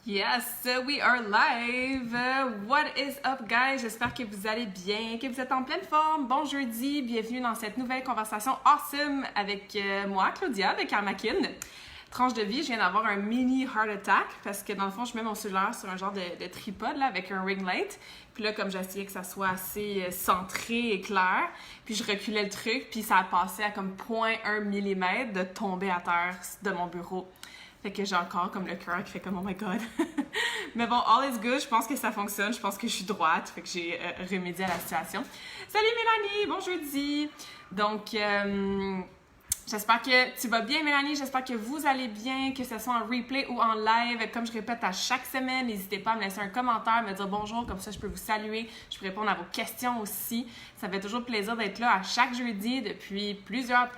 Yes, we are live. What is up, guys? J'espère que vous allez bien, que vous êtes en pleine forme. Bon jeudi, bienvenue dans cette nouvelle conversation awesome avec moi, Claudia, avec Karmakin. Tranche de vie, je viens d'avoir un mini heart attack parce que dans le fond, je mets mon cellulaire sur un genre de tripod là, avec un ring light. Puis là, comme j'essayais que ça soit assez centré et clair, puis je reculais le truc, puis ça a passé à comme 0,1 mm de tomber à terre de mon bureau. Fait que j'ai encore comme le cœur qui fait comme « Oh my God! » Mais bon, all is good. Je pense que ça fonctionne. Je pense que je suis droite. Fait que j'ai remédié à la situation. Salut Mélanie! Bon jeudi! Donc, j'espère que tu vas bien, Mélanie. J'espère que vous allez bien, que ce soit en replay ou en live. Comme je répète à chaque semaine, n'hésitez pas à me laisser un commentaire, me dire bonjour. Comme ça, je peux vous saluer. Je peux répondre à vos questions aussi. Ça fait toujours plaisir d'être là à chaque jeudi depuis plusieurs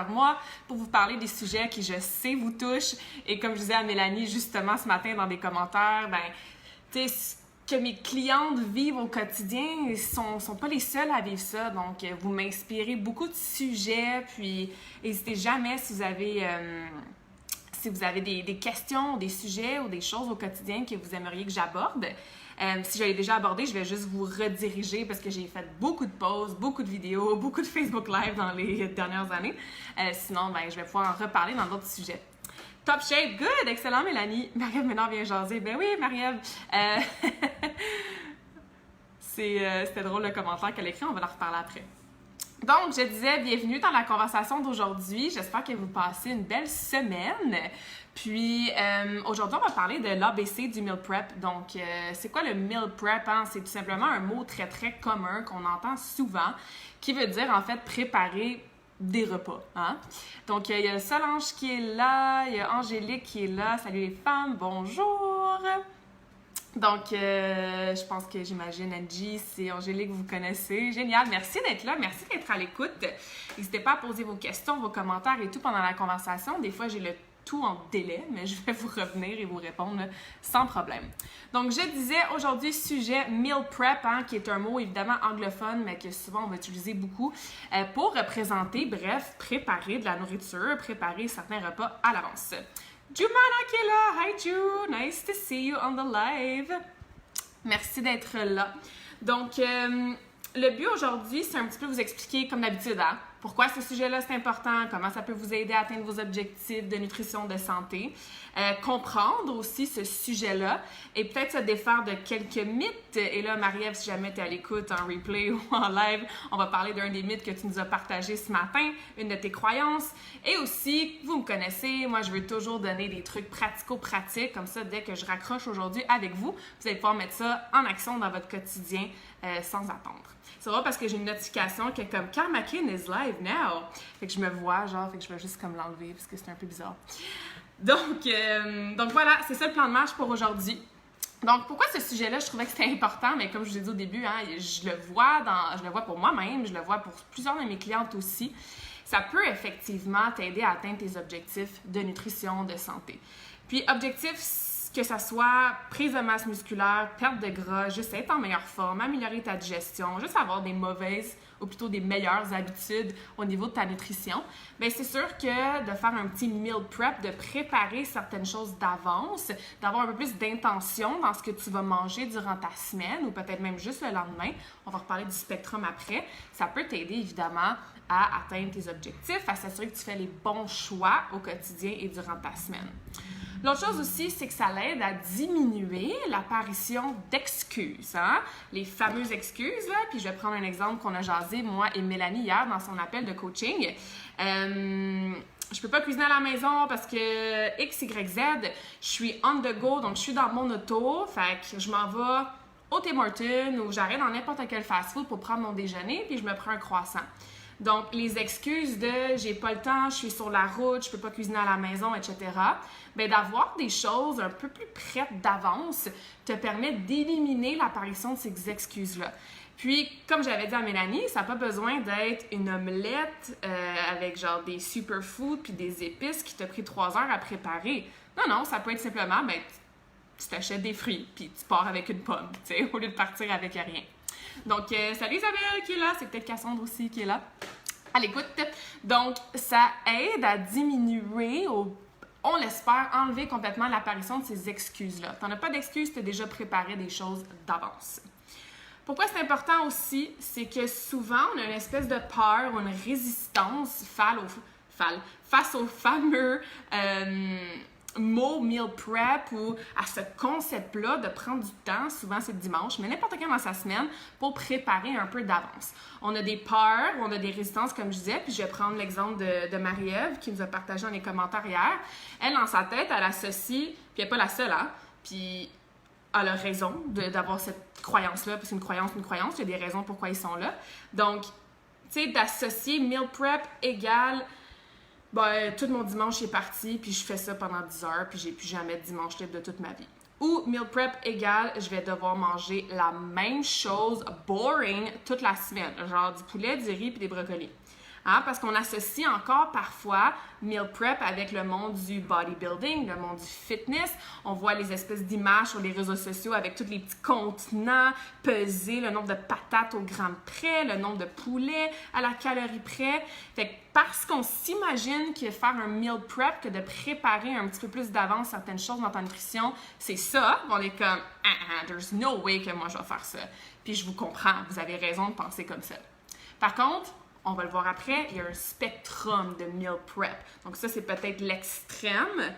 mois pour vous parler des sujets qui, je sais, vous touchent. Et comme je disais à Mélanie justement ce matin dans des commentaires, tu sais, que mes clientes vivent au quotidien sont pas les seules à vivre ça. Donc, vous m'inspirez beaucoup de sujets. Puis, n'hésitez jamais si vous avez des questions, des sujets ou des choses au quotidien que vous aimeriez que j'aborde. Si je l'ai déjà abordé, je vais juste vous rediriger parce que j'ai fait beaucoup de posts, beaucoup de vidéos, beaucoup de Facebook Live dans les dernières années. Sinon, je vais pouvoir en reparler dans d'autres sujets. Top shape, good, excellent Mélanie. Marie-Ève maintenant vient jaser. Ben oui, Marie-Ève. C'était drôle le commentaire qu'elle a écrit, on va en reparler après. Donc, je disais, bienvenue dans la conversation d'aujourd'hui. J'espère que vous passez une belle semaine. Puis, aujourd'hui, on va parler de l'ABC du meal prep. Donc, c'est quoi le meal prep? Hein? C'est tout simplement un mot très, très commun qu'on entend souvent, qui veut dire, en fait, préparer des repas. Hein? Donc, il y a Solange qui est là, il y a Angélique qui est là. Salut les femmes, bonjour! Donc, je pense que j'imagine Angie, c'est Angélique que vous connaissez. Génial, merci d'être là, merci d'être à l'écoute. N'hésitez pas à poser vos questions, vos commentaires et tout pendant la conversation. Des fois, j'ai le tout en délai, mais je vais vous revenir et vous répondre là, sans problème. Donc, je disais aujourd'hui, sujet meal prep, hein, qui est un mot évidemment anglophone, mais que souvent on va utiliser beaucoup pour représenter, bref, préparer de la nourriture, préparer certains repas à l'avance. Jumana qui est là! Hi Ju! Nice to see you on the live! Merci d'être là. Donc, le but aujourd'hui, c'est un petit peu vous expliquer, comme d'habitude, hein, pourquoi ce sujet-là c'est important, comment ça peut vous aider à atteindre vos objectifs de nutrition, de santé, comprendre aussi ce sujet-là et peut-être se défaire de quelques mythes. Et là, Marie-Ève, si jamais tu es à l'écoute en replay ou en live, on va parler d'un des mythes que tu nous as partagé ce matin, une de tes croyances. Et aussi, vous me connaissez, moi je veux toujours donner des trucs pratico-pratiques, comme ça, dès que je raccroche aujourd'hui avec vous, vous allez pouvoir mettre ça en action dans votre quotidien sans attendre. C'est vrai parce que j'ai une notification qui est comme Karmakin is live now. Fait que je me vois, fait que je vais juste comme l'enlever parce que c'est un peu bizarre. Donc voilà, c'est ça le plan de marche pour aujourd'hui. Donc, pourquoi ce sujet-là, je trouvais que c'était important, mais comme je vous ai dit au début, hein, je le vois pour moi-même, je le vois pour plusieurs de mes clientes aussi. Ça peut effectivement t'aider à atteindre tes objectifs de nutrition, de santé. Puis, objectifs, que ça soit prise de masse musculaire, perte de gras, juste être en meilleure forme, améliorer ta digestion, juste avoir des mauvaises ou plutôt des meilleures habitudes au niveau de ta nutrition, bien c'est sûr que de faire un petit meal prep, de préparer certaines choses d'avance, d'avoir un peu plus d'intention dans ce que tu vas manger durant ta semaine ou peut-être même juste le lendemain, on va reparler du spectrum après, ça peut t'aider évidemment à atteindre tes objectifs, à s'assurer que tu fais les bons choix au quotidien et durant ta semaine. L'autre chose aussi, c'est que ça l'aide à diminuer l'apparition d'excuses, hein? Les fameuses excuses, là. Puis je vais prendre un exemple qu'on a jasé, moi et Mélanie, hier, dans son appel de coaching. Je peux pas cuisiner à la maison parce que X, Y, Z, je suis on the go, donc je suis dans mon auto, fait que je m'en vais au Tim Hortons ou j'arrête dans n'importe quel fast-food pour prendre mon déjeuner, puis je me prends un croissant. Donc, les excuses de « j'ai pas le temps, je suis sur la route, je peux pas cuisiner à la maison, etc. » Bien, d'avoir des choses un peu plus prêtes d'avance te permet d'éliminer l'apparition de ces excuses-là. Puis, comme j'avais dit à Mélanie, ça n'a pas besoin d'être une omelette avec genre des superfoods puis des épices qui t'a pris 3 heures à préparer. Non, ça peut être simplement, tu t'achètes des fruits puis tu pars avec une pomme, tu sais, au lieu de partir avec rien. Donc, salut Isabelle qui est là, c'est peut-être Cassandre aussi qui est là, à l'écoute. Donc, ça aide à diminuer on l'espère, enlever complètement l'apparition de ces excuses-là. Tu n'en as pas d'excuses, tu as déjà préparé des choses d'avance. Pourquoi c'est important aussi, c'est que souvent, on a une espèce de peur ou une résistance face au fameux mot meal prep ou à ce concept-là de prendre du temps, souvent c'est le dimanche, mais n'importe quand dans sa semaine, pour préparer un peu d'avance. On a des peurs, on a des résistances, comme je disais, puis je vais prendre l'exemple de Marie-Ève qui nous a partagé dans les commentaires hier. Elle, dans sa tête, elle associe, puis elle n'est pas la seule, hein, puis elle a raison d'avoir cette croyance-là, puis c'est une croyance, il y a des raisons pourquoi ils sont là. Donc, tu sais, d'associer meal prep égale ben, tout mon dimanche est parti, puis je fais ça pendant 10 heures, puis j'ai plus jamais de dimanche libre de toute ma vie. Ou meal prep égale, je vais devoir manger la même chose, boring, toute la semaine. Genre du poulet, du riz, puis des brocolis. Hein? Parce qu'on associe encore parfois meal prep avec le monde du bodybuilding, le monde du fitness. On voit les espèces d'images sur les réseaux sociaux avec tous les petits contenants pesés, le nombre de patates au gramme près, le nombre de poulets à la calorie près. Fait que parce qu'on s'imagine que faire un meal prep, que de préparer un petit peu plus d'avance certaines choses dans ta nutrition, c'est ça, on est comme « there's no way que moi je vais faire ça ». Puis je vous comprends, vous avez raison de penser comme ça. Par contre, on va le voir après, il y a un spectrum de meal prep. Donc ça, c'est peut-être l'extrême.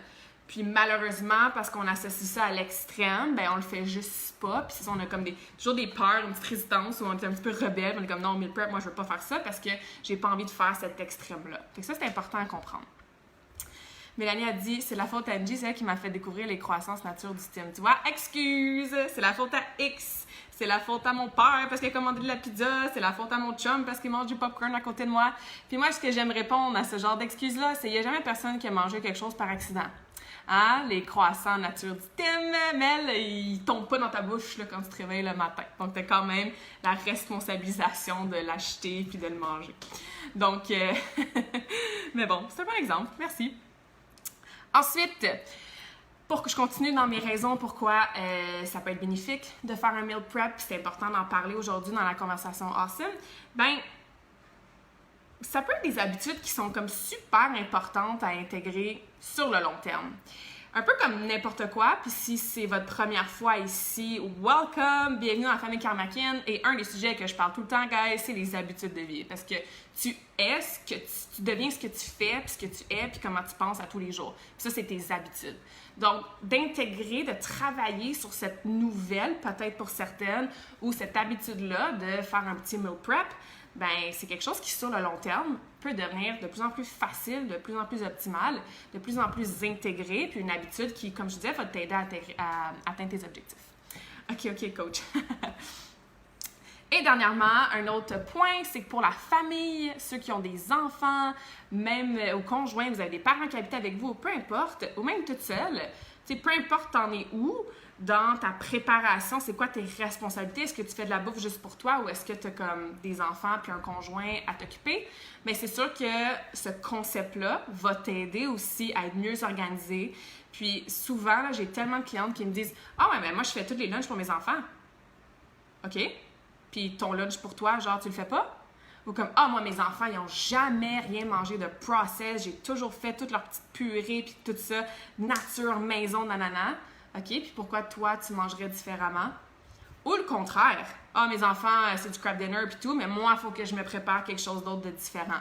Puis malheureusement, parce qu'on associe ça à l'extrême, ben on le fait juste pas. Puis c'est ça, on a comme toujours des peurs, une petite résistance, où on est un petit peu rebelle. On est comme non, meal prep, moi je veux pas faire ça parce que j'ai pas envie de faire cet extrême-là. Fait que ça, c'est important à comprendre. Mélanie a dit, c'est la faute à Angie, c'est elle qui m'a fait découvrir les croissances nature du Tim. Tu vois, excuse, c'est la faute à X. C'est la faute à mon père parce qu'il a commandé de la pizza. C'est la faute à mon chum parce qu'il mange du popcorn à côté de moi. Puis moi, ce que j'aime répondre à ce genre d'excuses-là, c'est qu'il n'y a jamais personne qui a mangé quelque chose par accident. Hein? Les croissants nature du Tim, Mel, ils tombent pas dans ta bouche là, quand tu te réveilles le matin. Donc, tu as quand même la responsabilisation de l'acheter puis de le manger. Donc, mais bon, c'est un bon exemple. Merci. Ensuite, pour que je continue dans mes raisons pourquoi ça peut être bénéfique de faire un meal prep, c'est important d'en parler aujourd'hui dans la conversation Awesome, ben ça peut être des habitudes qui sont comme super importantes à intégrer sur le long terme. Un peu comme n'importe quoi, puis si c'est votre première fois ici, welcome, bienvenue dans la famille Karmakin. Et un des sujets que je parle tout le temps, guys, c'est les habitudes de vie. Parce que tu es ce que tu deviens ce que tu fais, puis ce que tu es, puis comment tu penses à tous les jours. Puis ça, c'est tes habitudes. Donc, d'intégrer, de travailler sur cette nouvelle, peut-être pour certaines, ou cette habitude-là de faire un petit meal prep, ben c'est quelque chose qui, sur le long terme, peut devenir de plus en plus facile, de plus en plus optimal, de plus en plus intégré, puis une habitude qui, comme je disais, va t'aider à atteindre tes objectifs. OK, coach. Et dernièrement, un autre point, c'est que pour la famille, ceux qui ont des enfants, même au conjoint, vous avez des parents qui habitent avec vous, peu importe, ou même toute seule, peu importe t'en es où, dans ta préparation, c'est quoi tes responsabilités? Est-ce que tu fais de la bouffe juste pour toi ou est-ce que tu as comme des enfants puis un conjoint à t'occuper? Mais c'est sûr que ce concept-là va t'aider aussi à être mieux organisé. Puis souvent, là, j'ai tellement de clientes qui me disent « Ah ouais, mais moi, je fais tous les lunchs pour mes enfants. » OK? Puis ton lunch pour toi, genre, tu le fais pas? Ou comme, ah, moi, mes enfants, ils n'ont jamais rien mangé de process. J'ai toujours fait toute leur petite purée, puis tout ça, nature, maison, nanana. OK, puis pourquoi toi, tu mangerais différemment? Ou le contraire. Ah, mes enfants, c'est du crab dinner, puis tout, mais moi, il faut que je me prépare quelque chose d'autre de différent.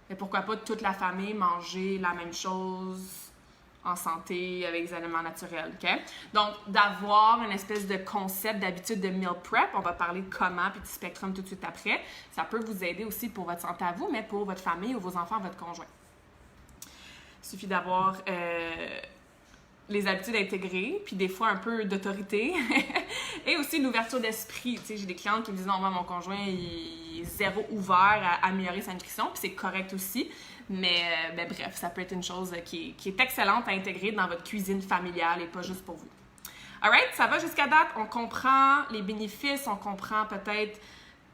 Mais pourquoi pas toute la famille manger la même chose en santé, avec des aliments naturels, OK? Donc, d'avoir une espèce de concept, d'habitude de meal prep, on va parler de comment, puis du spectrum tout de suite après, ça peut vous aider aussi pour votre santé à vous, mais pour votre famille ou vos enfants, votre conjoint. Il suffit d'avoir les habitudes intégrées, puis des fois un peu d'autorité, et aussi une ouverture d'esprit. Tu sais, j'ai des clientes qui me disent « Non, moi, mon conjoint, il est zéro ouvert à améliorer sa nutrition », puis c'est correct aussi. Mais bref, ça peut être une chose qui est excellente à intégrer dans votre cuisine familiale et pas juste pour vous. Alright, ça va jusqu'à date? On comprend les bénéfices, on comprend peut-être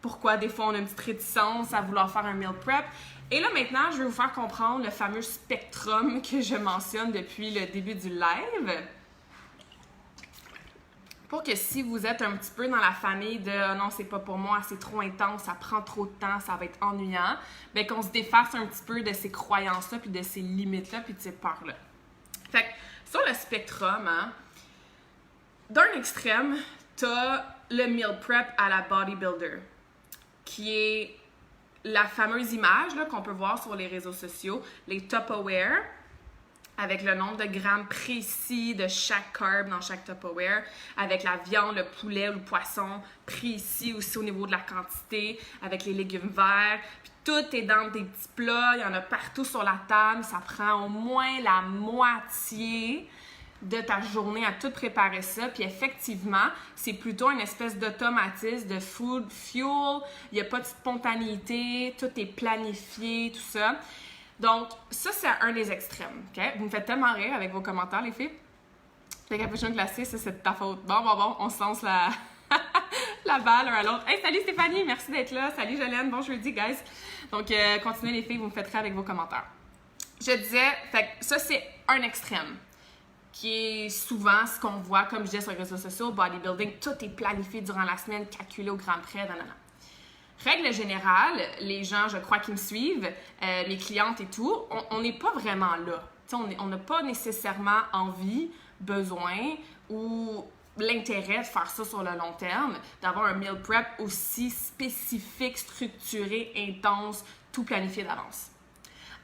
pourquoi des fois on a une petite réticence à vouloir faire un meal prep. Et là maintenant, je vais vous faire comprendre le fameux spectrum que je mentionne depuis le début du live. Pour que si vous êtes un petit peu dans la famille de « non, c'est pas pour moi, c'est trop intense, ça prend trop de temps, ça va être ennuyant », bien qu'on se défasse un petit peu de ces croyances-là, puis de ces limites-là, puis de ces peurs-là. Sur le spectrum, hein, d'un extrême, t'as le meal prep à la bodybuilder, qui est la fameuse image là, qu'on peut voir sur les réseaux sociaux, les Tupperware, avec le nombre de grammes précis de chaque carb dans chaque Tupperware, avec la viande, le poulet ou le poisson précis aussi au niveau de la quantité, avec les légumes verts. Puis tout est dans des petits plats, il y en a partout sur la table. Ça prend au moins la moitié de ta journée à tout préparer ça. Puis effectivement, c'est plutôt une espèce d'automatisme, de food fuel. Il n'y a pas de spontanéité, tout est planifié, tout ça. Donc, ça, c'est un des extrêmes, OK? Vous me faites tellement rire avec vos commentaires, les filles. Le capuchon glacé, ça, c'est de ta faute. Bon, on se lance la, la balle l'un à l'autre. Hey, salut Stéphanie, merci d'être là. Salut Jolène, bon jeudi, guys. Donc, continuez les filles, vous me faites rire avec vos commentaires. Je disais, fait que ça, c'est un extrême, qui est souvent ce qu'on voit, comme je disais sur les réseaux sociaux, bodybuilding, tout est planifié durant la semaine, calculé au grand près, nanana. Règle générale, les gens, je crois, qui me suivent, mes clientes et tout, on n'est pas vraiment là. T'sais, on n'a pas nécessairement envie, besoin ou l'intérêt de faire ça sur le long terme, d'avoir un meal prep aussi spécifique, structuré, intense, tout planifié d'avance.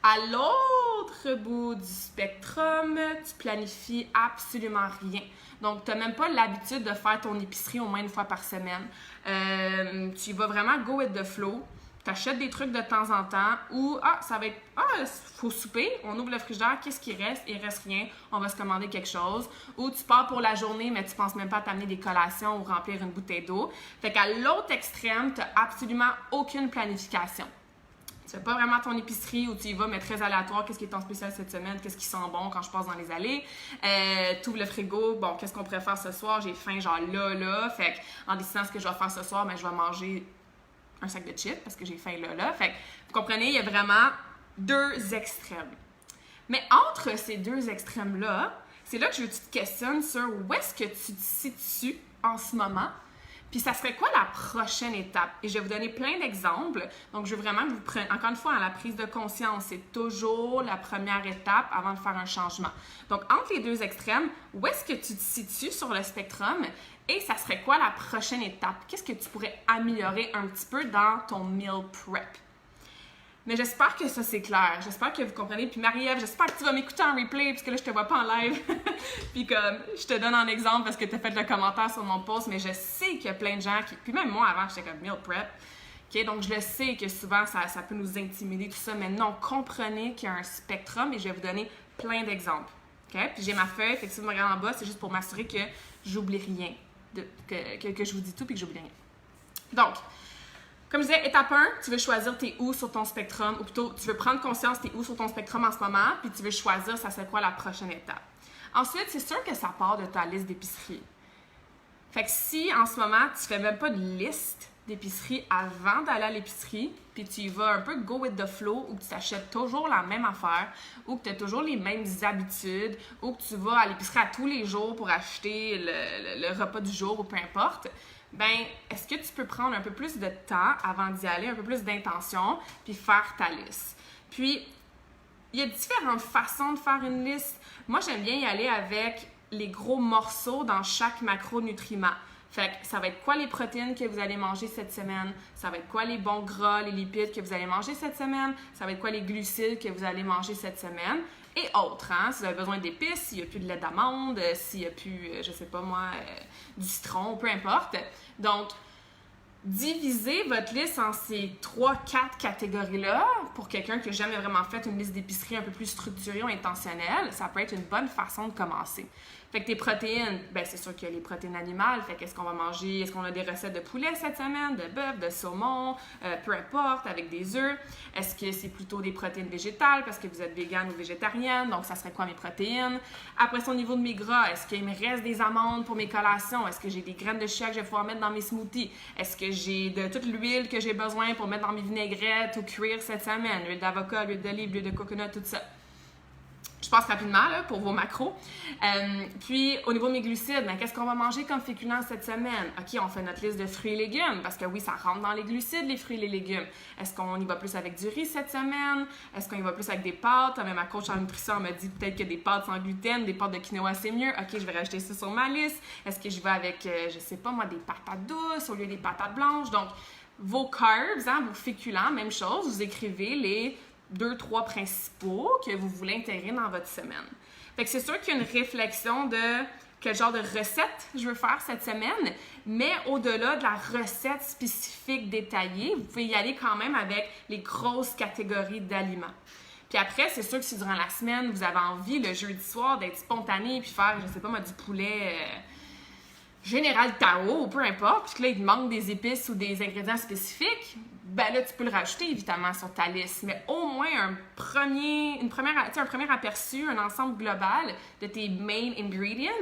À l'autre bout du spectrum, tu planifies absolument rien. Donc, tu n'as même pas l'habitude de faire ton épicerie au moins une fois par semaine. Tu vas vraiment go with the flow. Tu achètes des trucs de temps en temps ou, ça va être, faut souper, on ouvre le frigidaire, qu'est-ce qui reste? Il reste rien, on va se commander quelque chose. Ou tu pars pour la journée, mais tu penses même pas à t'amener des collations ou remplir une bouteille d'eau. Fait qu'à l'autre extrême, tu n'as absolument aucune planification. Tu fais pas vraiment ton épicerie où tu y vas, mais très aléatoire, qu'est-ce qui est en spécial cette semaine, qu'est-ce qui sent bon quand je passe dans les allées. Tu ouvres le frigo, bon, qu'est-ce qu'on pourrait faire ce soir? J'ai faim, genre là. Fait en décidant ce que je vais faire ce soir, je vais manger un sac de chips parce que j'ai faim là. Fait que, vous comprenez, il y a vraiment deux extrêmes. Mais entre ces deux extrêmes-là, c'est là que je veux que tu te questionnes sur où est-ce que tu te situes en ce moment. Puis ça serait quoi la prochaine étape? Et je vais vous donner plein d'exemples. Donc, je veux vraiment que vous preniez, encore une fois, la prise de conscience, c'est toujours la première étape avant de faire un changement. Donc, entre les deux extrêmes, où est-ce que tu te situes sur le spectrum? Et ça serait quoi la prochaine étape? Qu'est-ce que tu pourrais améliorer un petit peu dans ton meal prep? Mais j'espère que ça, c'est clair. J'espère que vous comprenez. Puis Marie-Ève, j'espère que tu vas m'écouter en replay, parce que là, je te vois pas en live. Puis comme, je te donne un exemple parce que tu as fait le commentaire sur mon post, mais je sais qu'il y a plein de gens qui... Puis même moi, avant, j'étais comme meal prep. Okay? Donc, je le sais que souvent, ça peut nous intimider, tout ça. Mais non, comprenez qu'il y a un spectrum et je vais vous donner plein d'exemples. Okay? Puis j'ai ma feuille, fait que si vous me regardez en bas, c'est juste pour m'assurer que j'oublie rien. Que je vous dis tout puis que j'oublie rien. Donc, comme je disais, étape 1, tu veux choisir t'es où sur ton spectrum, ou plutôt, tu veux prendre conscience t'es où sur ton spectrum en ce moment, puis tu veux choisir ça c'est quoi la prochaine étape. Ensuite, c'est sûr que ça part de ta liste d'épicerie. Fait que si en ce moment, tu fais même pas de liste d'épicerie avant d'aller à l'épicerie, puis tu y vas un peu go with the flow, ou que tu t'achètes toujours la même affaire, ou que tu as toujours les mêmes habitudes, ou que tu vas à l'épicerie à tous les jours pour acheter le repas du jour, ou peu importe, ben, est-ce que tu peux prendre un peu plus de temps avant d'y aller, un peu plus d'intention, puis faire ta liste? Puis, il y a différentes façons de faire une liste. Moi, j'aime bien y aller avec les gros morceaux dans chaque macronutriment. Fait que ça va être quoi les protéines que vous allez manger cette semaine? Ça va être quoi les bons gras, les lipides que vous allez manger cette semaine? Ça va être quoi les glucides que vous allez manger cette semaine? Et autres, hein? Si vous avez besoin d'épices, s'il n'y a plus de lait d'amande, s'il n'y a plus, je sais pas moi, du citron, peu importe. Donc, divisez votre liste en ces 3-4 catégories-là pour quelqu'un qui n'a jamais vraiment fait une liste d'épicerie un peu plus structurée ou intentionnelle. Ça peut être une bonne façon de commencer. Fait que tes protéines, ben c'est sûr qu'il y a les protéines animales. Fait qu'est-ce qu'on va manger? Est-ce qu'on a des recettes de poulet cette semaine, de bœuf, de saumon, peu importe, avec des œufs? Est-ce que c'est plutôt des protéines végétales parce que vous êtes végane ou végétarienne? Donc, ça serait quoi mes protéines? Après ça, au niveau de mes gras, est-ce qu'il me reste des amandes pour mes collations? Est-ce que j'ai des graines de chia que je vais pouvoir mettre dans mes smoothies? Est-ce que j'ai de toute l'huile que j'ai besoin pour mettre dans mes vinaigrettes ou cuire cette semaine? L'huile d'avocat, l'huile d'olive, l'huile de coconut, tout ça. Je passe rapidement là, pour vos macros. Puis, au niveau de mes glucides, ben, qu'est-ce qu'on va manger comme féculents cette semaine? OK, on fait notre liste de fruits et légumes, parce que oui, ça rentre dans les glucides, les fruits et les légumes. Est-ce qu'on y va plus avec du riz cette semaine? Est-ce qu'on y va plus avec des pâtes? Même ma coach en nutrition m'a dit peut-être que des pâtes sans gluten, des pâtes de quinoa, c'est mieux. OK, je vais rajouter ça sur ma liste. Est-ce que je vais avec, je sais pas moi, des patates douces au lieu des patates blanches? Donc, vos carbs, hein, vos féculents, même chose, vous écrivez les 2-3 principaux que vous voulez intégrer dans votre semaine. Fait que c'est sûr qu'il y a une réflexion de quel genre de recette je veux faire cette semaine, mais au-delà de la recette spécifique détaillée, vous pouvez y aller quand même avec les grosses catégories d'aliments. Puis après, c'est sûr que si durant la semaine, vous avez envie le jeudi soir d'être spontané puis faire, je sais pas moi, du poulet Général Tao ou peu importe, puis que là, il te manque des épices ou des ingrédients spécifiques, ben là, tu peux le rajouter évidemment sur ta liste, mais au moins un premier aperçu, un ensemble global de tes main ingredients,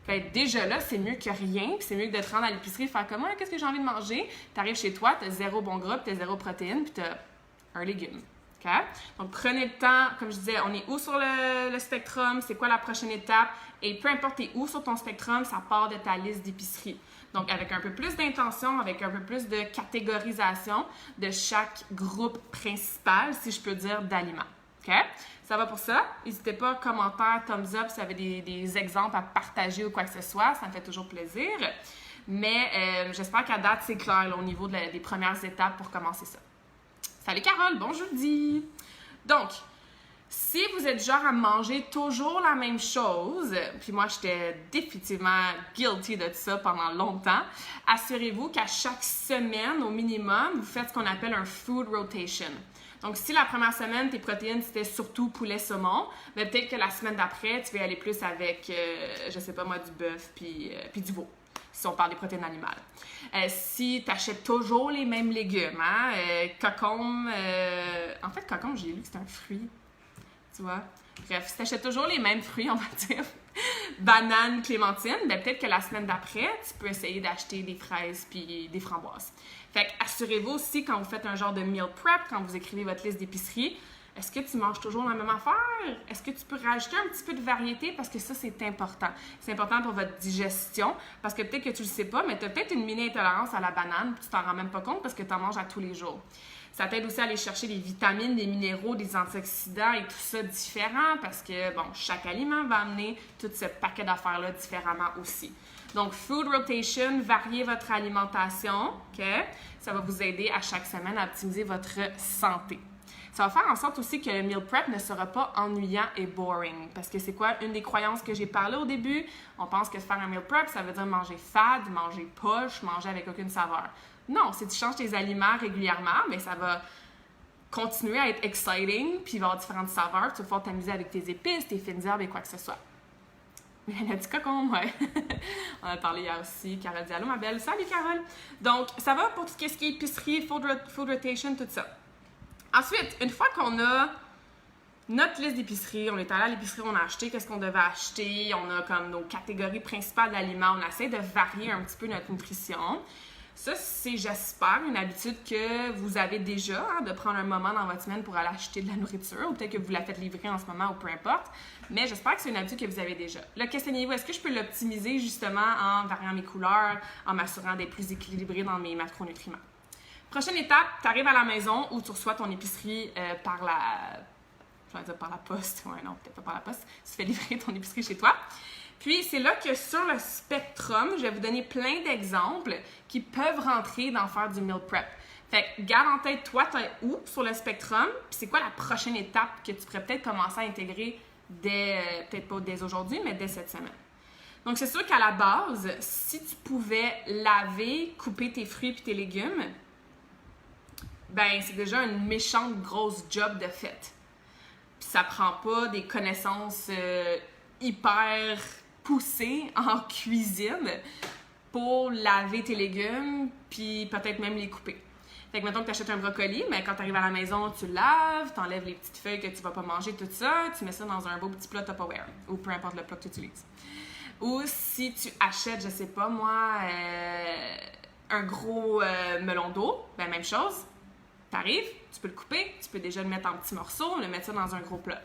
ben déjà là, c'est mieux que rien, puis c'est mieux que de te rendre à l'épicerie et faire comme « qu'est-ce que j'ai envie de manger? » Tu arrives chez toi, tu as 0 bon gras, tu as 0 protéines, puis tu as un légume. Okay? Donc, prenez le temps, comme je disais, on est où sur le spectrum, c'est quoi la prochaine étape, et peu importe t'es où sur ton spectrum, ça part de ta liste d'épicerie. Donc, avec un peu plus d'intention, avec un peu plus de catégorisation de chaque groupe principal, si je peux dire, d'aliments. OK? Ça va pour ça? N'hésitez pas, commentaire, thumbs up, si vous avez des exemples à partager ou quoi que ce soit, ça me fait toujours plaisir. Mais j'espère qu'à date, c'est clair là, au niveau des premières étapes pour commencer ça. Salut Carole, bon jeudi! Donc, si vous êtes genre à manger toujours la même chose, puis moi j'étais définitivement guilty de ça pendant longtemps, assurez-vous qu'à chaque semaine au minimum, vous faites ce qu'on appelle un food rotation. Donc, si la première semaine, tes protéines, c'était surtout poulet saumon, mais peut-être que la semaine d'après, tu vas y aller plus avec, je sais pas moi, du bœuf puis du veau, si on parle des protéines animales. Si tu achètes toujours les mêmes légumes, hein, cocombe, en fait, cocombe, j'ai lu que c'est un fruit, tu vois. Bref, si tu achètes toujours les mêmes fruits, on va dire, banane, clémentine, ben peut-être que la semaine d'après, tu peux essayer d'acheter des fraises puis des framboises. Fait que assurez-vous aussi, quand vous faites un genre de meal prep, quand vous écrivez votre liste d'épicerie, est-ce que tu manges toujours la même affaire? Est-ce que tu peux rajouter un petit peu de variété? Parce que ça, c'est important. C'est important pour votre digestion. Parce que peut-être que tu ne le sais pas, mais tu as peut-être une mini-intolérance à la banane, puis tu t'en rends même pas compte parce que tu en manges à tous les jours. Ça t'aide aussi à aller chercher des vitamines, des minéraux, des antioxydants et tout ça différent parce que, bon, chaque aliment va amener tout ce paquet d'affaires-là différemment aussi. Donc, food rotation, variez votre alimentation, OK? Ça va vous aider à chaque semaine à optimiser votre santé. Ça va faire en sorte aussi que le meal prep ne sera pas ennuyant et boring. Parce que c'est quoi une des croyances que j'ai parlé au début? On pense que faire un meal prep, ça veut dire manger fade, manger poche, manger avec aucune saveur. Non, si tu changes tes aliments régulièrement, mais ça va continuer à être exciting, puis il va y avoir différentes saveurs, tu vas pouvoir t'amuser avec tes épices, tes fines herbes et quoi que ce soit. Mais elle a dit cocon, ouais. On a parlé hier aussi. Carole dit allô, ma belle. Salut, Carole. Donc, ça va pour tout ce qui est épicerie, food rotation, tout ça. Ensuite, une fois qu'on a notre liste d'épicerie, on est allé à l'épicerie, on a acheté qu'est-ce qu'on devait acheter, on a comme nos catégories principales d'aliments, on essaie de varier un petit peu notre nutrition. Ça, c'est, j'espère, une habitude que vous avez déjà, hein, de prendre un moment dans votre semaine pour aller acheter de la nourriture, ou peut-être que vous la faites livrer en ce moment, ou peu importe. Mais j'espère que c'est une habitude que vous avez déjà. Là, questionnez-vous, est-ce que je peux l'optimiser justement en variant mes couleurs, en m'assurant d'être plus équilibrée dans mes macronutriments? Prochaine étape, tu arrives à la maison ou tu reçois ton épicerie par la poste. Ouais, non, peut-être pas par la poste. Tu fais livrer ton épicerie chez toi. Puis, c'est là que sur le spectrum, je vais vous donner plein d'exemples qui peuvent rentrer dans faire du meal prep. Fait que, garde en tête, toi, tu es où sur le spectrum? Puis, c'est quoi la prochaine étape que tu pourrais peut-être commencer à intégrer peut-être pas dès aujourd'hui, mais dès cette semaine? Donc, c'est sûr qu'à la base, si tu pouvais laver, couper tes fruits et tes légumes, ben c'est déjà une méchante grosse job de fait. Puis, ça prend pas des connaissances hyper poussées en cuisine pour laver tes légumes, puis peut-être même les couper. Fait que mettons que tu achètes un brocoli, mais quand tu arrives à la maison, tu le laves, tu enlèves les petites feuilles que tu vas pas manger, tout ça, tu mets ça dans un beau petit plat Tupperware, ou peu importe le plat que tu utilises. Ou si tu achètes, je sais pas moi, un gros melon d'eau, ben même chose, tu arrives, tu peux le couper, tu peux déjà le mettre en petits morceaux, le mettre ça dans un gros plat.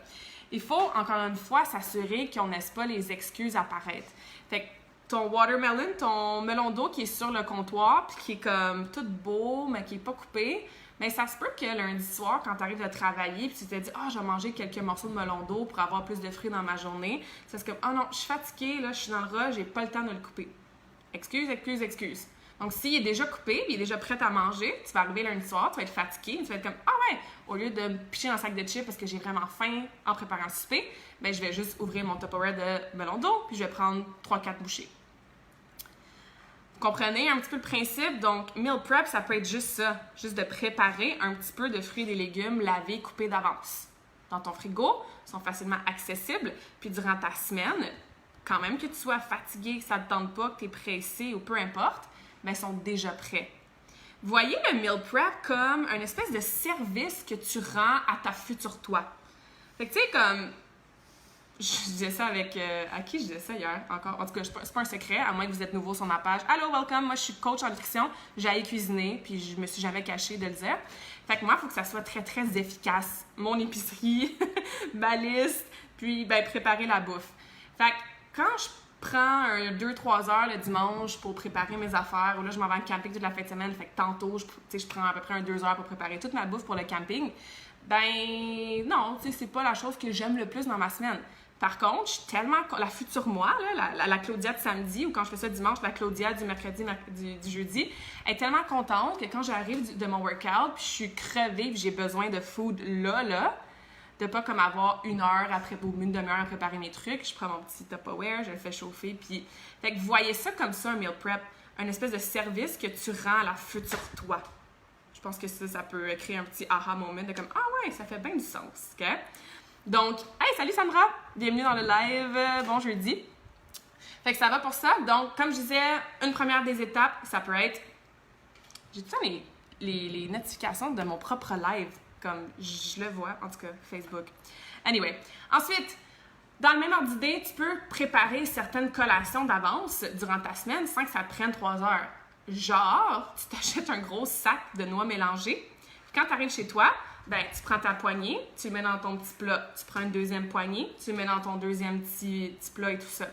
il faut, encore une fois, s'assurer qu'on laisse pas les excuses apparaître. Fait que ton watermelon, ton melon d'eau qui est sur le comptoir, puis qui est comme tout beau, mais qui est pas coupé, mais ça se peut que lundi soir, quand tu arrives de travailler, puis tu te dis « Ah, je vais manger quelques morceaux de melon d'eau pour avoir plus de fruits dans ma journée. » C'est comme « Ah non, je suis fatiguée, là, je suis dans le rush, j'ai pas le temps de le couper. » Excuse, excuse, excuse. Donc, s'il est déjà coupé, puis il est déjà prêt à manger, tu vas arriver lundi soir, tu vas être fatigué, tu vas être comme « Ah ouais! » Au lieu de me picher dans un sac de chips parce que j'ai vraiment faim en préparant le souper, ben je vais juste ouvrir mon Tupperware de melon d'eau, puis je vais prendre 3-4 bouchées. Vous comprenez un petit peu le principe? Donc, meal prep, ça peut être juste ça. Juste de préparer un petit peu de fruits et des légumes lavés, coupés d'avance. Dans ton frigo, ils sont facilement accessibles. Puis durant ta semaine, quand même que tu sois fatigué, que ça ne te tente pas, que tu es pressé ou peu importe, bien, ils sont déjà prêts. Voyez le meal prep comme une espèce de service que tu rends à ta future toi. Fait que tu sais, comme... Je disais ça avec... à qui je disais ça hier encore? En tout cas, c'est pas un secret, à moins que vous êtes nouveau sur ma page. Allô, welcome! Moi, je suis coach en nutrition. J'aille cuisiner, puis je me suis jamais cachée de le dire. Fait que moi, il faut que ça soit très, très efficace. Mon épicerie, ma liste, puis ben, préparer la bouffe. Fait que quand je prends 2-3 heures le dimanche pour préparer mes affaires, ou là, je m'en vais en camping toute la fin de semaine, fait que tantôt, je prends à peu près 2 heures pour préparer toute ma bouffe pour le camping, ben non, c'est pas la chose que j'aime le plus dans ma semaine. Par contre, je suis tellement... La future moi, là, la Claudia de samedi, ou quand je fais ça dimanche, la Claudia du mercredi, du jeudi, elle est tellement contente que quand j'arrive de mon workout, puis je suis crevée, puis j'ai besoin de food là, de pas comme avoir 1 heure après, ou une demi-heure à préparer mes trucs, je prends mon petit Tupperware, je le fais chauffer, puis... Fait que voyez ça comme ça, un meal prep, un espèce de service que tu rends à la future toi. Je pense que ça peut créer un petit aha moment de comme « Ah ouais, ça fait bien du sens, OK? » Donc, hey, salut Sandra! Bienvenue dans le live, bon jeudi. Fait que ça va pour ça. Donc, comme je disais, une première des étapes, ça peut être... J'ai tout le temps les notifications de mon propre live, comme je le vois, en tout cas, Facebook. Anyway, ensuite, dans le même ordre d'idée, tu peux préparer certaines collations d'avance durant ta semaine sans que ça te prenne 3 heures. Genre, tu t'achètes un gros sac de noix mélangées. Quand tu arrives chez toi, ben, tu prends ta poignée, tu le mets dans ton petit plat. Tu prends une deuxième poignée, tu le mets dans ton deuxième petit plat et tout ça.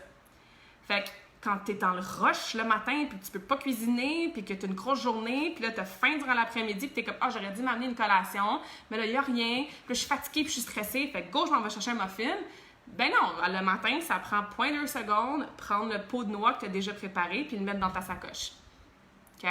Fait que quand tu es dans le rush le matin, puis tu peux pas cuisiner, puis que tu as une grosse journée, puis là, tu as faim durant l'après-midi, puis tu es comme « Ah, j'aurais dû m'amener une collation, mais là, il n'y a rien. » Puis là, je suis fatiguée, puis je suis stressée. Fait que go, je m'en vais chercher un muffin. Ben non, le matin, ça prend 0.2 secondes, prendre le pot de noix que tu as déjà préparé, puis le mettre dans ta sacoche. OK?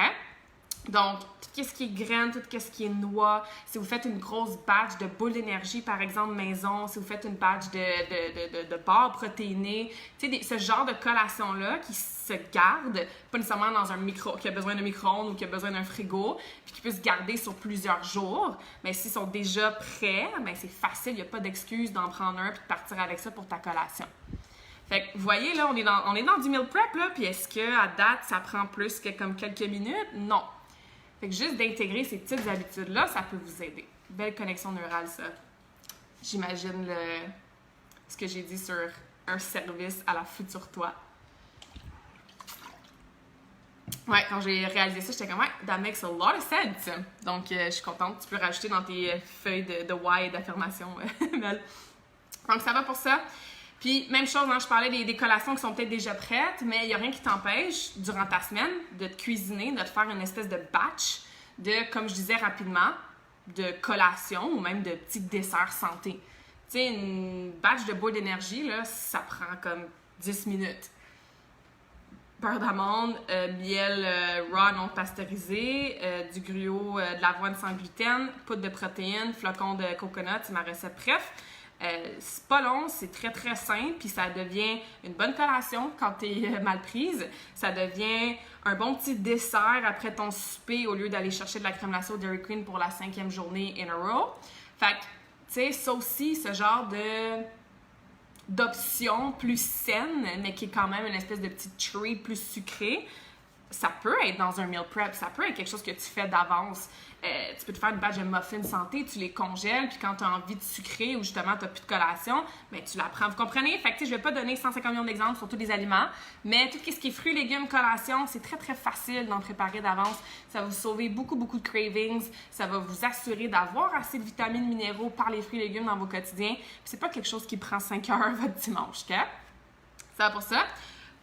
Donc, tout ce qui est graines, tout ce qui est noix, si vous faites une grosse batch de boules d'énergie, par exemple, maison, si vous faites une batch de barres protéinées, tu sais, ce genre de collation-là qui se garde, pas nécessairement dans un qui a besoin d'un micro-ondes ou qui a besoin d'un frigo, puis qui peut se garder sur plusieurs jours, mais s'ils sont déjà prêts, ben c'est facile, il n'y a pas d'excuse d'en prendre un puis de partir avec ça pour ta collation. Fait que, vous voyez, là, on est dans du meal prep, là, puis est-ce qu'à date, ça prend plus que comme quelques minutes? Non. Fait que juste d'intégrer ces petites habitudes-là, ça peut vous aider. Belle connexion neurale, ça. J'imagine ce que j'ai dit sur un service à la future toi. Ouais, quand j'ai réalisé ça, j'étais comme « Ouais, that makes a lot of sense! » Donc, je suis contente. Tu peux rajouter dans tes feuilles de why et d'affirmation, Mel. Donc, ça va pour ça. Puis, même chose, hein, je parlais des collations qui sont peut-être déjà prêtes, mais il n'y a rien qui t'empêche, durant ta semaine, de te cuisiner, de te faire une espèce de batch de, comme je disais rapidement, de collation ou même de petits desserts santé. Tu sais, une batch de boules d'énergie, là, ça prend comme 10 minutes. Beurre d'amande, miel raw non pasteurisé, du gruau, de l'avoine sans gluten, poudre de protéines, flocons de coconut, c'est ma recette. Bref, c'est pas long, c'est très très simple, puis ça devient une bonne collation quand t'es mal prise. Ça devient un bon petit dessert après ton souper au lieu d'aller chercher de la crème glacée au Dairy Queen pour la 5e journée in a row. Fait que, tu sais, ça aussi, ce genre d'option plus saine, mais qui est quand même une espèce de petit treat plus sucré, ça peut être dans un meal prep, ça peut être quelque chose que tu fais d'avance. Tu peux te faire une batch de muffins santé, tu les congèles, puis quand tu as envie de sucrer ou justement tu n'as plus de collation, ben tu la prends. Vous comprenez? Fait que je vais pas donner 150 millions d'exemples sur tous les aliments, mais tout ce qui est fruits, légumes, collation, c'est très très facile d'en préparer d'avance. Ça va vous sauver beaucoup de cravings, ça va vous assurer d'avoir assez de vitamines, minéraux par les fruits et légumes dans vos quotidiens. Puis c'est pas quelque chose qui prend 5 heures votre dimanche, ok? Ça va pour ça?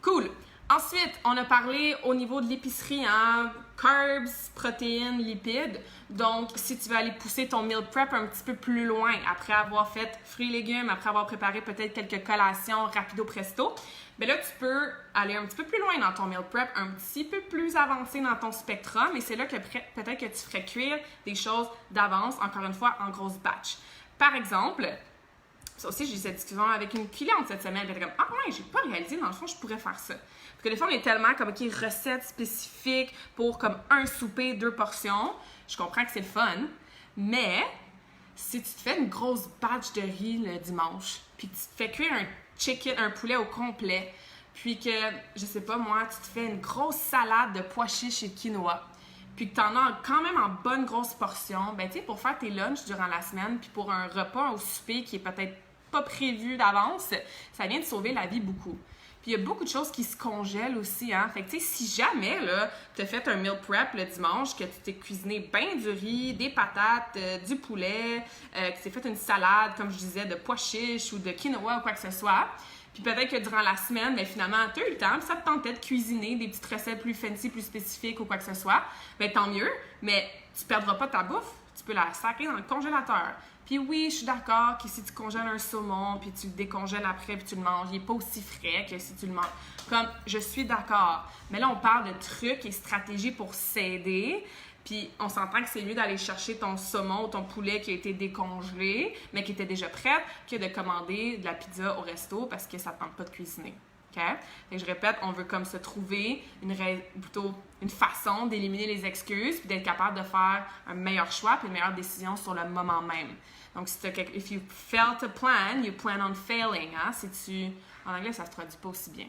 Cool! Ensuite, on a parlé au niveau de l'épicerie, hein, carbs, protéines, lipides. Donc, si tu veux aller pousser ton meal prep un petit peu plus loin, après avoir fait fruits et légumes, après avoir préparé peut-être quelques collations rapido presto, bien là, tu peux aller un petit peu plus loin dans ton meal prep, un petit peu plus avancé dans ton spectrum, et c'est là que peut-être que tu ferais cuire des choses d'avance, encore une fois, en grosse batch. Par exemple, ça aussi, j'ai eu cette discussion avec une cliente cette semaine. Elle était comme, ah ouais, j'ai pas réalisé, dans le fond, je pourrais faire ça. Parce que des fois, on est tellement comme, OK, recettes spécifiques pour comme un souper, 2 portions. Je comprends que c'est fun, mais si tu te fais une grosse batch de riz le dimanche, puis que tu te fais cuire un poulet au complet, puis que, je sais pas moi, tu te fais une grosse salade de pois chiches et de quinoa, puis que tu en as quand même en bonne grosse portion, ben tu sais, pour faire tes lunchs durant la semaine, puis pour un repas au souper qui est peut-être pas prévu d'avance, ça vient de sauver la vie beaucoup. Puis il y a beaucoup de choses qui se congèlent aussi, hein. Fait que tu sais, si jamais, là, tu as fait un meal prep le dimanche, que tu t'es cuisiné bien du riz, des patates, du poulet, que tu t'es fait une salade, comme je disais, de pois chiches ou de quinoa ou quoi que ce soit, puis peut-être que durant la semaine, bien finalement, tu as eu le temps, puis ça te tentait de cuisiner des petites recettes plus fancy, plus spécifiques ou quoi que ce soit, bien tant mieux, mais tu perdras pas ta bouffe, tu peux la sacrer dans le congélateur. Puis oui, je suis d'accord que si tu congèles un saumon, puis tu le décongèles après, puis tu le manges, il n'est pas aussi frais que si tu le manges. Comme, je suis d'accord. Mais là, on parle de trucs et stratégies pour s'aider. Puis on s'entend que c'est mieux d'aller chercher ton saumon ou ton poulet qui a été décongelé, mais qui était déjà prêt, que de commander de la pizza au resto parce que ça ne tente pas de cuisiner. OK? Et je répète, on veut comme se trouver plutôt une façon d'éliminer les excuses puis d'être capable de faire un meilleur choix puis une meilleure décision sur le moment même. Donc, si if you fail to plan, you plan on failing. Hein? En anglais, ça se traduit pas aussi bien.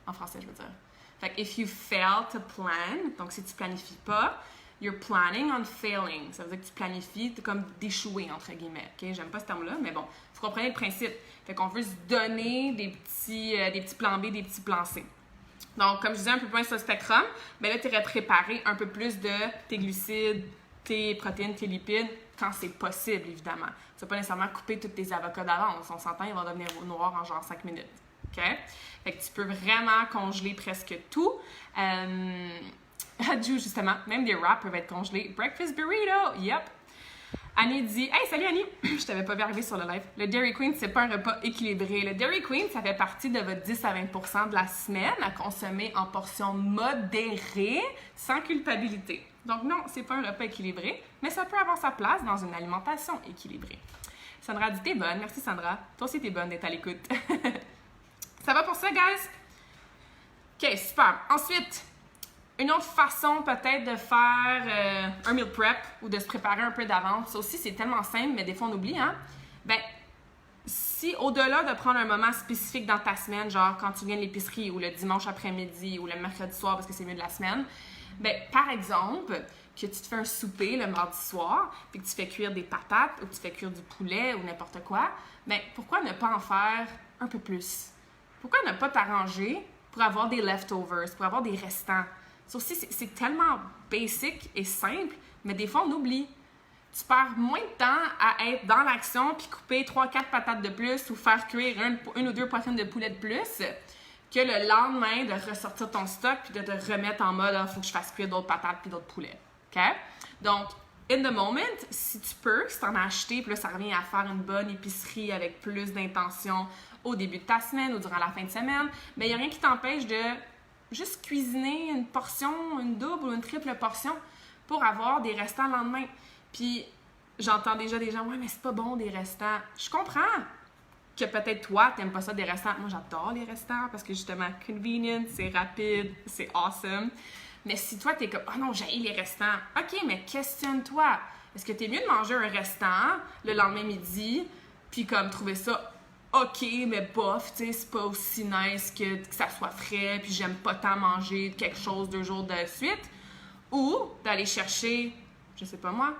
En français, je veux dire. Fait que if you fail to plan, donc si tu planifies pas, you're planning on failing. Ça veut dire que tu planifies comme d'échouer, entre guillemets. Okay? J'aime pas ce terme-là, mais bon, vous comprenez le principe. Fait qu'on veut se donner des petits plans B, des petits plans C. Donc, comme je disais un peu plus sur le spectrum, bien là, tu aurais préparé un peu plus de tes glucides, tes protéines, tes lipides, quand c'est possible, évidemment. Tu ne vas pas nécessairement couper tous tes avocats d'avance. On s'entend, ils vont devenir noirs en genre 5 minutes. OK? Fait que tu peux vraiment congeler presque tout. Justement, même des wraps peuvent être congelés. Breakfast burrito, yep! Annie dit « Hey, salut Annie! Je t'avais pas vu arriver sur le live. Le Dairy Queen, c'est pas un repas équilibré. Le Dairy Queen, ça fait partie de votre 10 à 20% de la semaine à consommer en portions modérées, sans culpabilité. Donc non, c'est pas un repas équilibré, mais ça peut avoir sa place dans une alimentation équilibrée. Sandra dit « T'es bonne. » Merci Sandra. Toi aussi, t'es bonne d'être à l'écoute. Ça va pour ça, guys? OK, super. Ensuite, une autre façon peut-être de faire un meal prep ou de se préparer un peu d'avance, ça aussi c'est tellement simple, mais des fois on oublie, hein? Ben, si au-delà de prendre un moment spécifique dans ta semaine, genre quand tu viens de l'épicerie ou le dimanche après-midi ou le mercredi soir parce que c'est mieux de la semaine, ben, par exemple, que tu te fais un souper le mardi soir, puis que tu fais cuire des patates ou que tu fais cuire du poulet ou n'importe quoi, ben, pourquoi ne pas en faire un peu plus? Pourquoi ne pas t'arranger pour avoir des leftovers, pour avoir des restants? Ça aussi, c'est tellement basic et simple, mais des fois, on oublie. Tu perds moins de temps à être dans l'action puis couper 3-4 patates de plus ou faire cuire une ou deux poitrines de poulet de plus que le lendemain de ressortir ton stock puis de te remettre en mode « il faut que je fasse cuire d'autres patates puis d'autres poulets. OK? Donc, in the moment, si tu peux, si tu en as acheté, puis là, ça revient à faire une bonne épicerie avec plus d'intention au début de ta semaine ou durant la fin de semaine, mais il n'y a rien qui t'empêche de juste cuisiner une portion, une double ou une triple portion pour avoir des restants le lendemain. Puis, j'entends déjà des gens « Ouais, mais c'est pas bon des restants. » Je comprends que peut-être toi, t'aimes pas ça des restants. Moi, j'adore les restants parce que justement, convenient, c'est rapide, c'est awesome. Mais si toi, t'es comme « Oh non, j'haïs les restants. » OK, mais questionne-toi. Est-ce que t'es mieux de manger un restant le lendemain midi puis comme trouver ça ok, mais bof, tu sais, c'est pas aussi nice que ça soit frais, puis j'aime pas tant manger quelque chose 2 jours de suite. Ou d'aller chercher, je sais pas moi,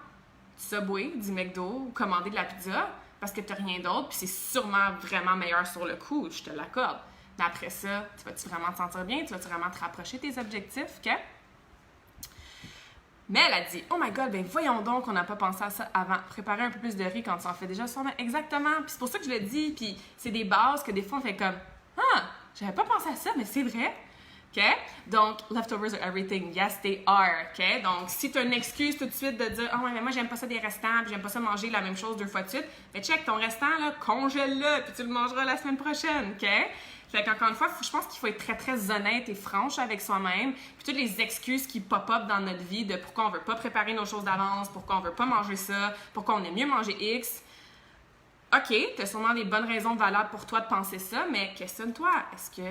du Subway, du McDo, ou commander de la pizza, parce que t'as rien d'autre, puis c'est sûrement vraiment meilleur sur le coup, je te l'accorde. Mais après ça, tu vas-tu vraiment te sentir bien? Tu vas-tu vraiment te rapprocher de tes objectifs? OK? Mais elle a dit, oh my god, ben voyons donc qu'on n'a pas pensé à ça avant. Préparer un peu plus de riz quand tu en fais déjà sûrement. Exactement. Puis c'est pour ça que je le dis. Puis c'est des bases que des fois on fait comme, ah, j'avais pas pensé à ça, mais c'est vrai. OK? Donc, leftovers are everything. Yes, they are. OK? Donc, si tu as une excuse tout de suite de dire, oh ouais, mais moi, j'aime pas ça des restants, puis j'aime pas ça manger la même chose 2 fois de suite, mais check ton restant, là, congèle-le, puis tu le mangeras la semaine prochaine. OK? Fait qu'encore une fois, je pense qu'il faut être très, très honnête et franche avec soi-même. Puis toutes les excuses qui pop-up dans notre vie de pourquoi on veut pas préparer nos choses d'avance, pourquoi on veut pas manger ça, pourquoi on aime mieux manger X. OK, tu as sûrement des bonnes raisons valables pour toi de penser ça, mais questionne-toi. Est-ce que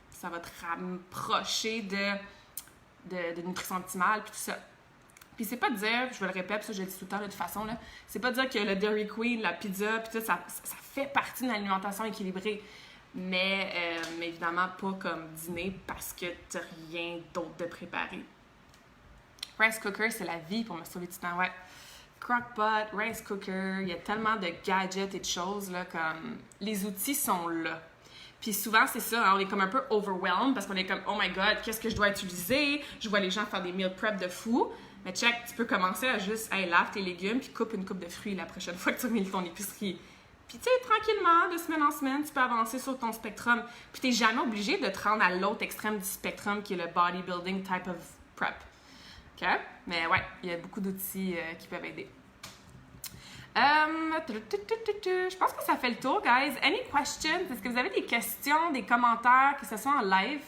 ça va te rapprocher de nutrition optimale puis tout ça? Puis c'est pas de dire, je vais le répéter, ça je le dis tout le temps de toute façon, là, c'est pas de dire que le Dairy Queen, la pizza, puis tout ça fait partie d'une alimentation équilibrée. Mais évidemment pas comme dîner parce que t'as rien d'autre de préparé. Rice cooker, c'est la vie pour me sauver du temps, ouais. Crock-pot, rice cooker, il y a tellement de gadgets et de choses, là, comme les outils sont là. Puis souvent, c'est ça, hein, on est comme un peu overwhelmed parce qu'on est comme, oh my god, qu'est-ce que je dois utiliser? Je vois les gens faire des meal prep de fou. Mais check, tu peux commencer à juste, hey, lave tes légumes puis coupe une coupe de fruits la prochaine fois que tu remets ton épicerie. Puis, tu sais, tranquillement, de semaine en semaine, tu peux avancer sur ton spectrum. Puis, tu n'es jamais obligé de te rendre à l'autre extrême du spectrum qui est le bodybuilding type of prep. OK? Mais ouais, il y a beaucoup d'outils qui peuvent aider. Je pense que ça fait le tour, guys. Any questions? Est-ce que vous avez des questions, des commentaires, que ce soit en live?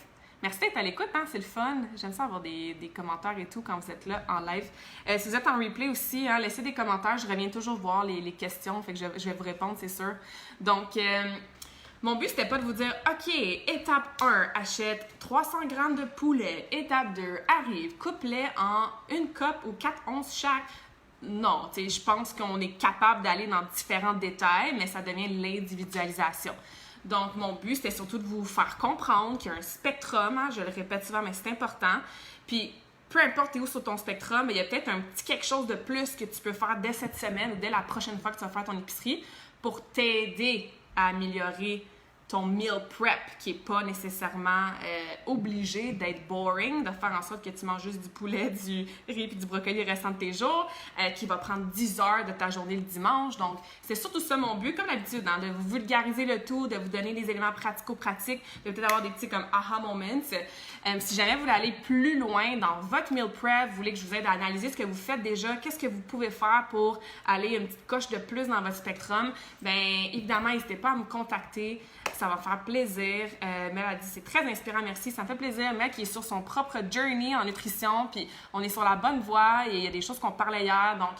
Merci d'être à l'écoute, hein? C'est le fun. J'aime ça avoir des commentaires et tout quand vous êtes là en live. Si vous êtes en replay aussi, hein, laissez des commentaires. Je reviens toujours voir les questions, fait que je vais vous répondre, c'est sûr. Donc, mon but, c'était pas de vous dire, OK, étape 1, achète 300 grammes de poulet. Étape 2, arrive, coupe-les en 1 cup ou 4 onces chaque. Non, tu sais, je pense qu'on est capable d'aller dans différents détails, mais ça devient l'individualisation. Donc, mon but, c'était surtout de vous faire comprendre qu'il y a un spectrum, hein, je le répète souvent, mais c'est important. Puis, peu importe où sur ton spectrum, il y a peut-être un petit quelque chose de plus que tu peux faire dès cette semaine ou dès la prochaine fois que tu vas faire ton épicerie pour t'aider à améliorer ton meal prep, qui n'est pas nécessairement obligé d'être boring, de faire en sorte que tu manges juste du poulet, du riz et du brocoli le restant de tes jours, qui va prendre 10 heures de ta journée le dimanche. Donc, c'est surtout ça mon but, comme d'habitude, hein, de vous vulgariser le tout, de vous donner des éléments pratico-pratiques, de peut-être avoir des petits comme aha moments. Si jamais vous voulez aller plus loin dans votre meal prep, vous voulez que je vous aide à analyser ce que vous faites déjà, qu'est-ce que vous pouvez faire pour aller une petite coche de plus dans votre spectrum, bien évidemment, n'hésitez pas à me contacter. Ça va me faire plaisir. Mel a dit, c'est très inspirant, merci. Ça me fait plaisir. Mel qui est sur son propre journey en nutrition, puis on est sur la bonne voie et il y a des choses qu'on parlait hier. Donc,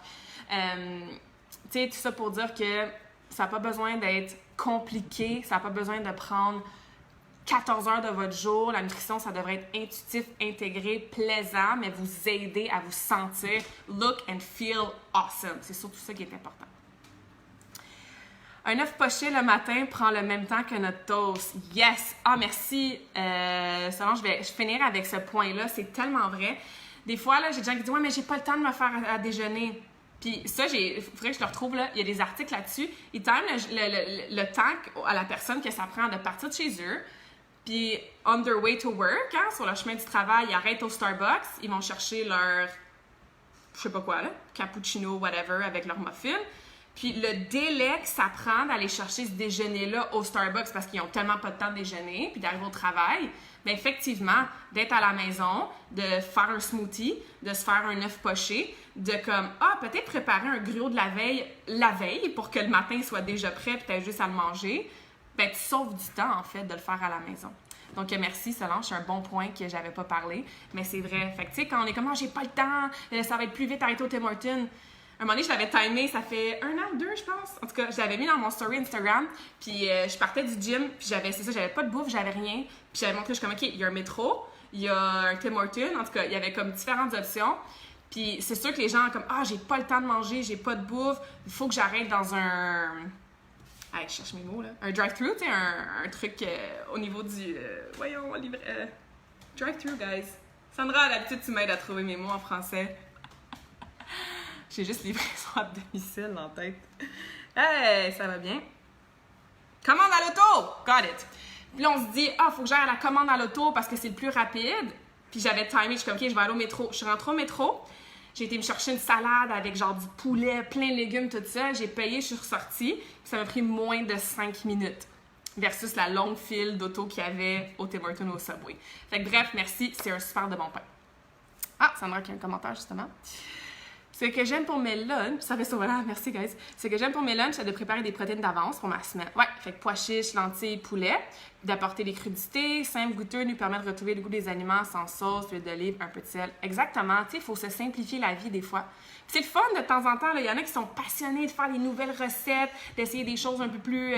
tu sais, tout ça pour dire que ça n'a pas besoin d'être compliqué, ça n'a pas besoin de prendre 14 heures de votre jour. La nutrition, ça devrait être intuitif, intégré, plaisant, mais vous aider à vous sentir look and feel awesome. C'est surtout ça qui est important. Un œuf poché le matin prend le même temps que notre toast. Yes! Ah, merci! Selon, je vais finir avec ce point-là. C'est tellement vrai. Des fois, là, j'ai des gens qui disent « Ouais, mais j'ai pas le temps de me faire à déjeuner. » Puis ça, il faudrait que je le retrouve, là. Il y a des articles là-dessus. Ils time le temps à la personne que ça prend de partir de chez eux. Puis, on their way to work, hein, sur le chemin du travail, ils arrêtent au Starbucks. Ils vont chercher leur, je sais pas quoi, là, cappuccino, whatever, avec leur muffin. Puis le délai que ça prend d'aller chercher ce déjeuner-là au Starbucks parce qu'ils n'ont tellement pas de temps de déjeuner, puis d'arriver au travail, bien effectivement, d'être à la maison, de faire un smoothie, de se faire un œuf poché, de comme, peut-être préparer un gruau de la veille pour que le matin soit déjà prêt puis tu aies juste à le manger, bien tu sauves du temps en fait de le faire à la maison. Donc, merci Solange, c'est un bon point que j'avais pas parlé, mais c'est vrai. Fait que tu sais, quand on est comme, j'ai pas le temps, ça va être plus vite arrêter au Tim Hortons. Un moment donné, je l'avais timé, ça fait 1 an ou 2, je pense. En tout cas, je l'avais mis dans mon story Instagram. Puis je partais du gym, puis j'avais pas de bouffe, j'avais rien. Puis j'avais montré, je suis comme, OK, il y a un métro, il y a un Tim Hortons. En tout cas, il y avait comme différentes options. Puis c'est sûr que les gens, comme, j'ai pas le temps de manger, j'ai pas de bouffe, il faut que j'arrête dans un Hey, je cherche mes mots, là. Un drive-thru, tu sais, un truc au niveau du... voyons, drive-thru, guys. Sandra, d'habitude, tu m'aides à trouver mes mots en français. J'ai juste livraison à domicile en tête. Hey, ça va bien. Commande à l'auto! Got it! Puis là, on se dit, faut que j'aille à la commande à l'auto parce que c'est le plus rapide. Puis j'avais timé, je suis comme, OK, je vais aller au métro. Je suis rentrée au métro. J'ai été me chercher une salade avec genre du poulet, plein de légumes, tout ça. J'ai payé, je suis ressortie. Puis ça m'a pris moins de 5 minutes. Versus la longue file d'auto qu'il y avait au Tim Hortons ou au Subway. Fait que bref, merci, c'est un super de bon pain. Ah, Sandra qui a un commentaire justement. Ce que j'aime pour mes lunchs, ça fait ça, voilà, merci guys. Ce que j'aime pour mes lunchs, c'est de préparer des protéines d'avance pour ma semaine. Ouais, fait que pois chiches, lentilles, poulet, d'apporter des crudités, simple, goûteux, nous permet de retrouver le goût des aliments sans sauce, l'huile d'olive, un peu de sel. Exactement, tu sais, il faut se simplifier la vie des fois. C'est le fun de temps en temps, il y en a qui sont passionnés de faire des nouvelles recettes, d'essayer des choses un peu plus,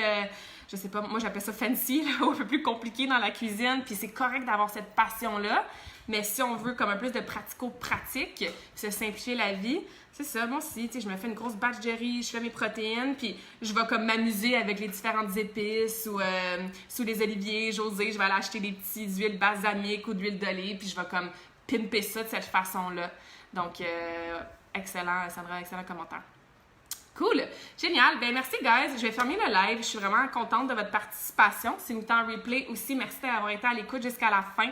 je sais pas, moi j'appelle ça fancy, là, un peu plus compliqué dans la cuisine, puis c'est correct d'avoir cette passion-là. Mais si on veut comme un plus de pratico-pratique, se simplifier la vie, c'est ça. Moi aussi, tu sais, je me fais une grosse batch de riz, je fais mes protéines, puis je vais comme m'amuser avec les différentes épices ou sous les oliviers, José, je vais aller acheter des petites huiles balsamiques ou d'huile d'olive, puis je vais comme pimper ça de cette façon-là. Donc, excellent, Sandra, excellent commentaire. Cool! Génial! Ben merci, guys! Je vais fermer le live. Je suis vraiment contente de votre participation. Si vous êtes en replay aussi, merci d'avoir été à l'écoute jusqu'à la fin.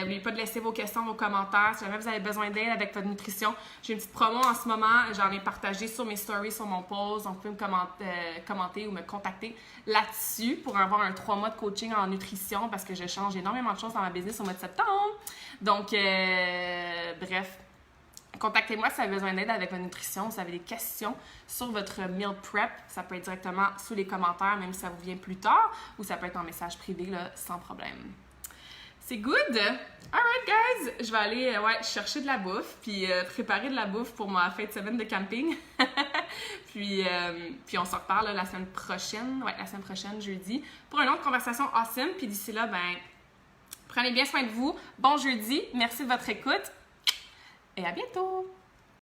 N'oubliez pas de laisser vos questions, vos commentaires. Si jamais vous avez besoin d'aide avec votre nutrition, j'ai une petite promo en ce moment. J'en ai partagé sur mes stories, sur mon post. Donc, vous pouvez me commenter ou me contacter là-dessus pour avoir un 3 mois de coaching en nutrition parce que je change énormément de choses dans ma business au mois de septembre. Donc, bref. Contactez-moi si vous avez besoin d'aide avec votre nutrition, si vous avez des questions sur votre meal prep. Ça peut être directement sous les commentaires, même si ça vous vient plus tard, ou ça peut être en message privé, là, sans problème. C'est good? Alright, guys! Je vais aller chercher de la bouffe, puis préparer de la bouffe pour ma fin de semaine de camping. puis on se reparle là, la semaine prochaine, la semaine prochaine, jeudi, pour une autre conversation awesome. Puis d'ici là, prenez bien soin de vous. Bon jeudi, merci de votre écoute. Et à bientôt!